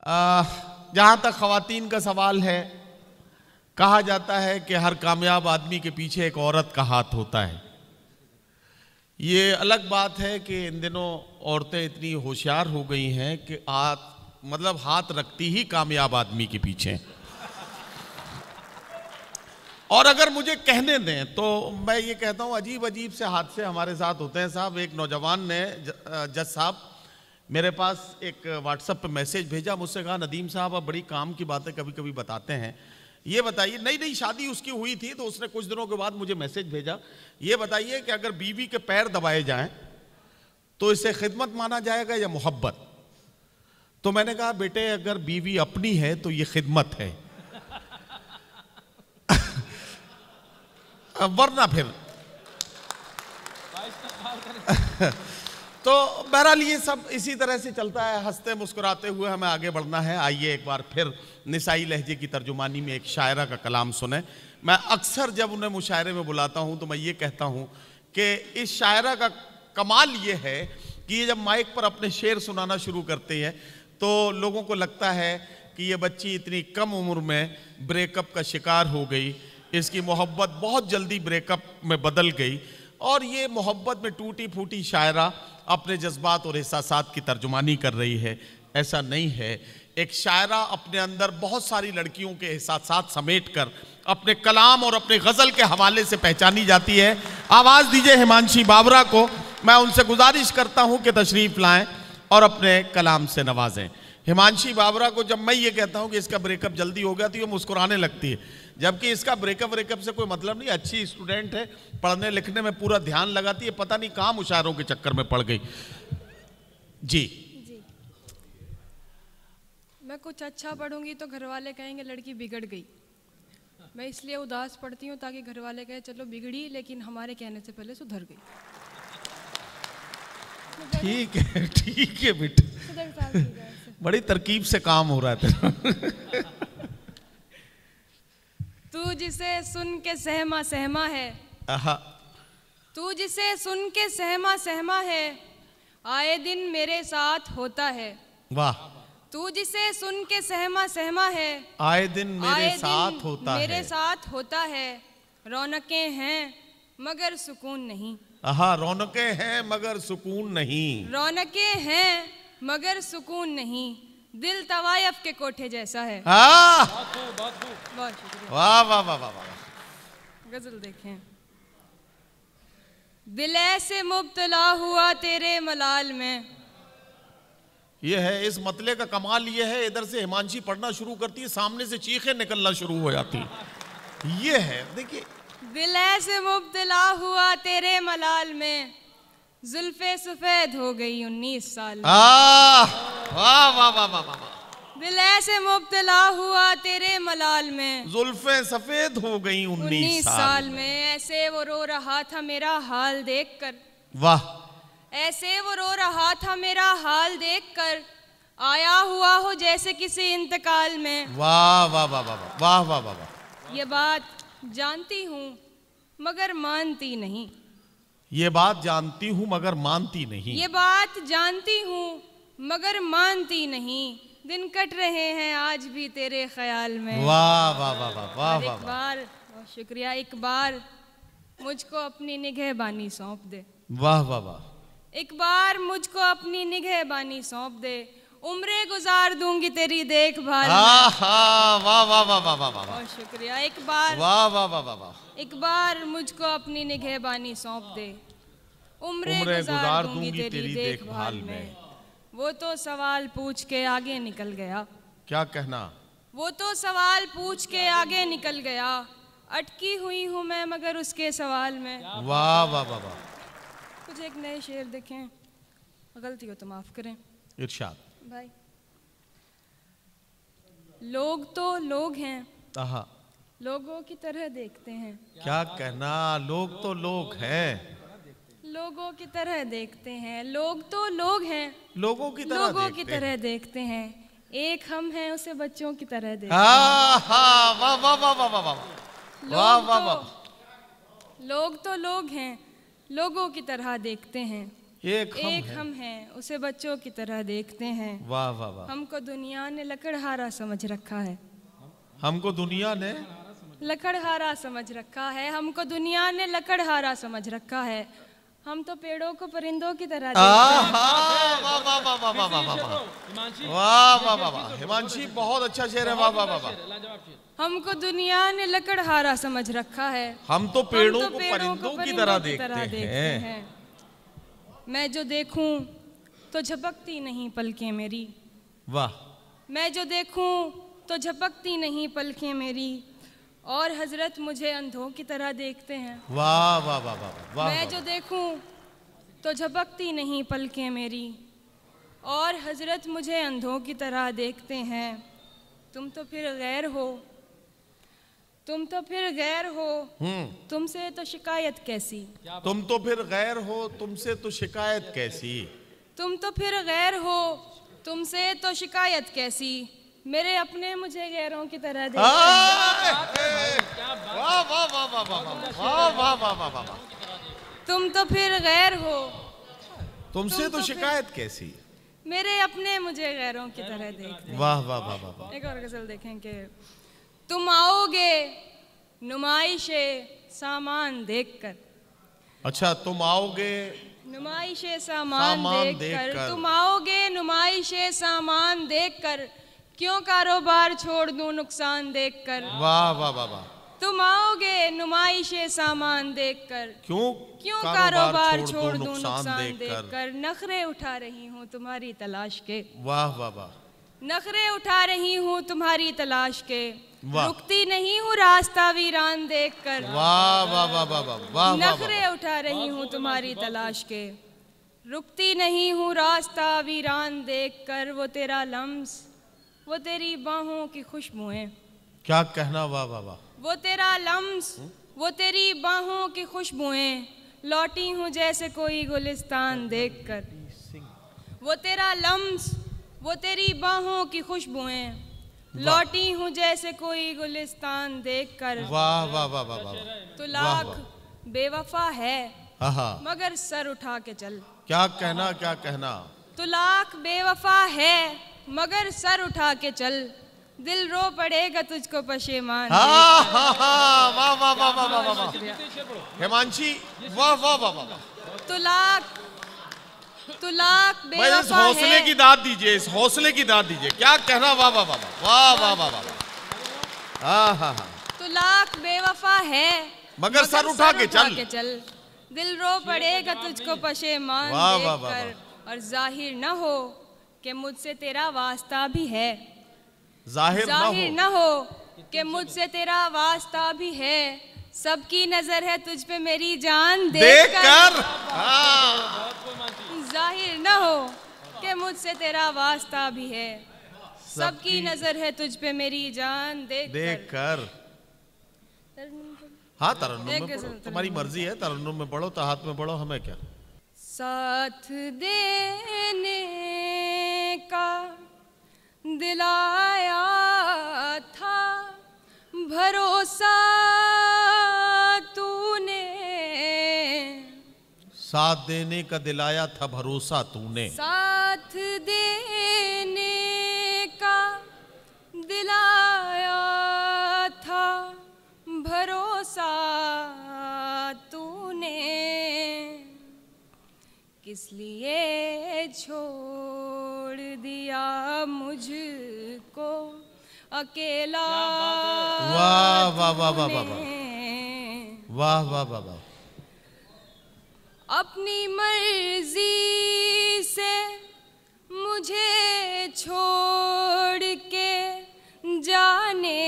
जहाँ तक ख़वातीन का सवाल है, कहा जाता है कि हर कामयाब आदमी के पीछे एक औरत का हाथ होता है। ये अलग बात है कि इन दिनों औरतें इतनी होशियार हो गई हैं कि हाथ रखती ही कामयाब आदमी के पीछे। और अगर मुझे कहने दें तो मैं ये कहता हूँ अजीब अजीब से हादसे हमारे साथ होते हैं साहब। एक नौजवान ने जज साहब मेरे पास एक व्हाट्सएप पे मैसेज भेजा, मुझसे कहा नदीम साहब आप बड़ी काम की बातें कभी कभी बताते हैं, ये बताइए, नई नई शादी उसकी हुई थी तो उसने कुछ दिनों के बाद मुझे मैसेज भेजा, ये बताइए कि अगर बीवी के पैर दबाए जाएं तो इसे खिदमत माना जाएगा या मोहब्बत? तो मैंने कहा बेटे अगर बीवी अपनी है तो ये खिदमत है, वरना फिर तो बहरहाल ये सब इसी तरह से चलता है। हंसते मुस्कुराते हुए हमें आगे बढ़ना है। आइए एक बार फिर निसाई लहजे की तर्जुमानी में एक शायरा का कलाम सुने। मैं अक्सर जब उन्हें मुशायरे में बुलाता हूं तो मैं ये कहता हूं कि इस शायरा का कमाल ये है कि ये जब माइक पर अपने शेर सुनाना शुरू करते हैं तो लोगों को लगता है कि ये बच्ची इतनी कम उम्र में ब्रेकअप का शिकार हो गई, इसकी मोहब्बत बहुत जल्दी ब्रेकअप में बदल गई और ये मोहब्बत में टूटी फूटी शायरा अपने जज्बात और एहसासात की तर्जुमानी कर रही है। ऐसा नहीं है। एक शायरा अपने अंदर बहुत सारी लड़कियों के एहसासात समेट कर अपने कलाम और अपने गज़ल के हवाले से पहचानी जाती है। आवाज़ दीजिए हिमांशी बाबरा को। मैं उनसे गुजारिश करता हूँ कि तशरीफ़ लाएं और अपने कलाम से नवाजें। हिमांशी बाबरा को जब मैं ये कहता हूँ कि इसका ब्रेकअप जल्दी हो गया तो ये मुस्कुराने लगती है, जबकि इसका ब्रेकअप से कोई मतलब नहीं। अच्छी स्टूडेंट है, पढ़ने लिखने में पूरा ध्यान लगाती है, पता नहीं कहाँ मुशायरों के चक्कर में पड़ गई। जी मैं कुछ अच्छा पढ़ूंगी तो घर वाले कहेंगे लड़की बिगड़ गई। मैं इसलिए उदास पढ़ती हूँ ताकि घर वाले कहें चलो बिगड़ी लेकिन हमारे कहने से पहले सुधर गई। ठीक है बेटा, बड़ी तरकीब से काम हो रहा है तेरा। तू जिसे सुन के सहमा सहमा है, तू जिसे सुन के सहमा सहमा है, आए दिन मेरे साथ होता है। वाह। तू जिसे सुन के सहमा सहमा है, आए दिन मेरे साथ होता है, मेरे साथ होता है। रौनकें हैं मगर सुकून नहीं। रौनकें हैं मगर सुकून नहीं। रौनकें हैं मगर सुकून नहीं। दिल तवायफ के कोठे जैसा है। बहुत शुक्रिया। वाह वाह वाह वाह वाह। गजल देखें। दिल ऐसे मुब्तला हुआ तेरे मलाल में। ये है इस मतले का कमाल। ये है इधर से हिमांशी पढ़ना शुरू करती है, सामने से चीखें निकलना शुरू हो जाती है। ये है देखिए। दिल ऐसे मुब्तला हुआ तेरे मलाल में, जुल्फे सफेद हो गई 19 साल में। वाह वाह वाह वाह वाह। दिल ऐसे मुब्तला हुआ तेरे मलाल में, जुल्फे सफेद हो गई 19 साल में। ऐसे वो रो रहा था मेरा हाल देखकर। वाह। ऐसे वो रो रहा था मेरा हाल देखकर, आया हुआ हो जैसे किसी इंतकाल में। वाह वाह वाह वाह वाह वाह वाह वाह। ये बात जानती हूँ मगर मानती नहीं। ये बात जानती हूँ मगर मानती नहीं। ये बात जानती हूँ मगर मानती नहीं। दिन कट रहे हैं आज भी तेरे ख्याल में। वाह वाह वाह वाह वाह वाह। एक बार, बहुत शुक्रिया, एक बार मुझको अपनी निगहबानी सौंप दे। वाह वाह वाह। एक बार मुझको अपनी निगहबानी सौंप दे, उम्रें गुजार दूंगी तेरी देखभाल। वाह वाह वाह वाह वाह वाह। बहुत शुक्रिया। एक बार, वाह वाह वाह वाह। एक बार मुझको अपनी निगहबानी सौंप दे, उम्रें गुजार दूंगी तेरी देखभाल में। वो तो सवाल पूछ के आगे निकल गया। क्या कहना? वो तो सवाल पूछ के आगे निकल गया, अटकी हुई हूँ मैं मगर उसके सवाल में। वाह वाह वाह वाह। कुछ एक नए शेर देखें, गलती हो तो माफ करें। इरशाद भाई। लोग तो लोग हैं, लोगों की तरह देखते हैं। क्या कहना? लोग तो लोग हैं, लोगों की तरह देखते हैं। लोग तो लोग हैं, लोगों की तरह देखते हैं। एक हम हैं उसे बच्चों की तरह देखते हैं। वाह वाह वाह वाह वाह वाह वाह वाह। लोग तो लोग हैं, लोगों की तरह देखते हैं। एक हम हैं, उसे बच्चों की तरह देखते हैं। वाह वाह वाह। हमको दुनिया ने लकड़हारा समझ रखा है। हमको दुनिया ने लकड़हारा समझ रखा है। हमको दुनिया ने लकड़हारा समझ रखा है। हम तो पेड़ों को परिंदों की तरह देखते हैं। वाह वाह वाह वाह वाह वाह वाह वाह वाह वाह। हिमांशी बहुत अच्छा शेर है। वाह वाह वाह वाह। हमको दुनिया ने लकड़हारा समझ रखा है। हम तो पेड़ों को परिंदों की तरह देखते हैं। मैं जो देखूं तो झपकती नहीं पलकें मेरी। वाह। मैं जो देखूं तो झपकती नहीं पलकें मेरी, और हजरत मुझे अंधों की तरह देखते हैं। वाह वाह वाह वाह वाह। मैं जो देखूं तो झपकती नहीं पलकें मेरी, और हजरत मुझे अंधों की तरह देखते हैं। तुम तो फिर गैर हो, तुम तो फिर गैर हो, तुमसे तो शिकायत कैसी। तुम तो फिर गैर हो, तुमसे तो शिकायत कैसी। तुम तो फिर गैर हो, तुमसे तो शिकायत कैसी। मेरे अपने मुझे गैरों की तरह देखते हैं। वाह वाह वाह वाह वाह वाह वाह वाह वाह। तुम तो फिर गैर हो, तुमसे तो शिकायत कैसी। मेरे अपने मुझे गैरों की तरह देखते हैं। वाह वाह वाह वाह। एक और गजल देखेंगे। तुम आओगे नुमाइशे सामान देखकर। अच्छा, तुम आओगे नुमाइशे सामान देखकर। तुम आओगे नुमाइशे सामान देखकर, क्यों कारोबार छोड़ दूं नुकसान देखकर। वाह वाह वाह वाह। तुम आओगे नुमाइशे सामान देखकर, क्यों कारोबार छोड़ दूं नुकसान देखकर। नखरे उठा रही हूँ तुम्हारी तलाश के। वाह वाह वाह। नखरे उठा रही हूँ तुम्हारी तलाश के, रुकती नहीं हूँ रास्ता वीरान देखकर। वाह वाह वाह वाह वाह। नखरे उठा रही हूँ तुम्हारी तलाश के, रुकती नहीं हूँ रास्ता वीरान देखकर। वो तेरा लम्स, वो तेरी बाहों की खुशबुएं। क्या कहना। वाह वाह वाह। वो तेरा लम्स, वो तेरी बाहों की खुशबुएं, लौटी हूँ जैसे कोई गुलिस्तान देखकर। वो तेरा लम्स, वो तेरी बाहों की खुशबुएं, लौटी हूँ जैसे कोई गुलिस्तान देखकर। वाह वाह वाह वाह। तू लाख बेवफा है, मगर सर उठा के चल। क्या कहना, क्या कहना। तू लाख बेवफा है, मगर सर उठा के चल। दिल रो पड़ेगा तुझको पशेमान। वाह वाह वाह वाह वाह वाह। हिमांशी वाह वाह वाह वाह। तू लाख बेवफा है। हौसले की दाद दीजिए, इस हौसले की दाद दीजिए। क्या कहना। वाह वाह वाह वाह वाह वाह वाह। तू लाख बेवफा है, मगर सर उठा के चल। दिल रो पड़ेगा तुझको पशेमान देखकर, और जाहिर न हो कि मुझसे तेरा वास्ता भी है। जाहिर न हो कि मुझसे तेरा वास्ता भी है। सबकी नजर है तुझ पे मेरी जान देखकर। जाहिर न हो कि मुझसे तेरा वास्ता भी है। सबकी नजर है तुझ पे मेरी जान देखकर। हाँ, तरन्नुम में पढ़ो, तुम्हारी मर्जी है। तरन्नुम में पढ़ो तो हाथ में पढ़ो, हमें क्या। साथ देने का दिलाया था भरोसा तूने। साथ देने का दिलाया था भरोसा तूने। साथ देने का दिलाया था भरोसा तूने, किस लिए छोड़ दिया मुझको अकेला। वाह वाह वाह वाह वाह वाह वाह वाह वाह। अपनी मर्जी से मुझे छोड़ के जाने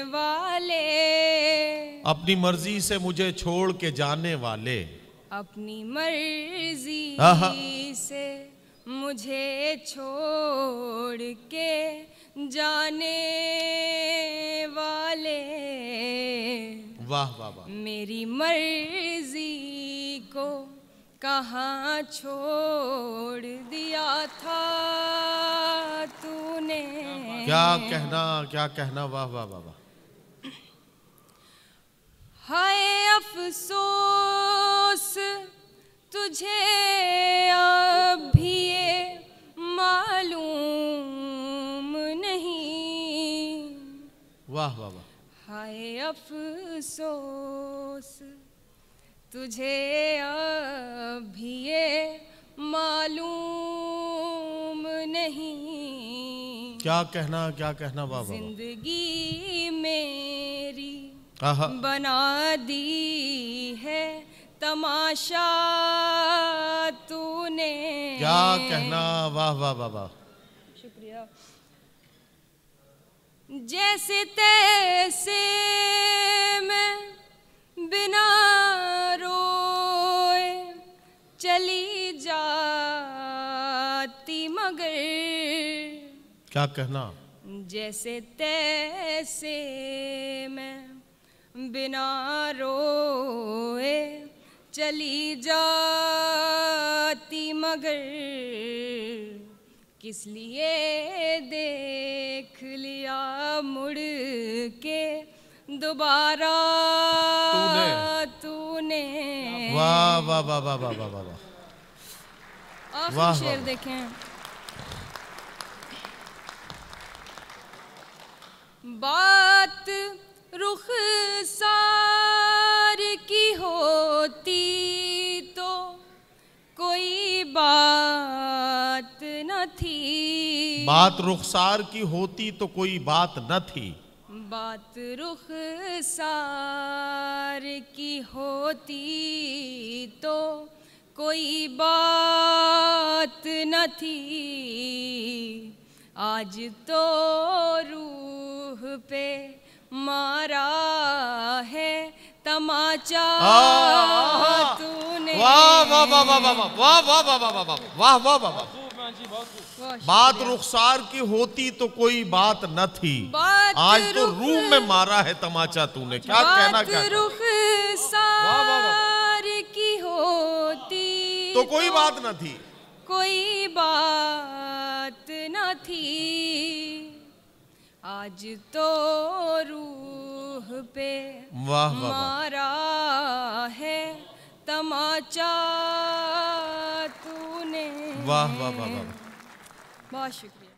वाले। अपनी मर्जी से मुझे छोड़ के जाने वाले। अपनी मर्जी से मुझे छोड़ के जाने वाले। वाह वाह वाह। मेरी मर्जी को कहाँ छोड़ दिया था तूने। क्या कहना, क्या कहना। वाह वाह वाह वाह। हाय अफसोस तुझे अब भी ये मालूम नहीं। वाह वाह वाह। हाय अफसोस तुझे अब भी ये मालूम नहीं। क्या कहना वाह वाह। जिंदगी मेरी बना दी है तमाशा तूने। क्या कहना वाह वाह वाह वाह। शुक्रिया। जैसे तैसे मैं बिना रोए चली जाती मगर। क्या कहना। जैसे तैसे मैं बिना रोए चली जाती मगर। किस लिए देख लिया मुड़ के दोबारा तूने। वाह वाह वाह वाह वाह वाह वाह। आखिरी शेर देखें। बात रुखसार की होती तो कोई बात न थी। बात रुखसार की होती तो कोई बात न थी। बात रुखसार की होती तो कोई बात न थी। आज तो रूह पे मारा है तमाचा तूने। वाह वाह वाह वाह वाह वाह वाह वाह वाह वाह वाह वाह वाह। बात रुखसार की होती तो कोई बात न थी। आज तो रूह में मारा है तमाचा तूने। क्या कहना। क्या रुखसार की होती तो कोई बात न थी। कोई बात न थी। आज तो रूह पे मारा है तमाचा तूने। वाह वाह वाह वाह। बहुत शुक्रिया।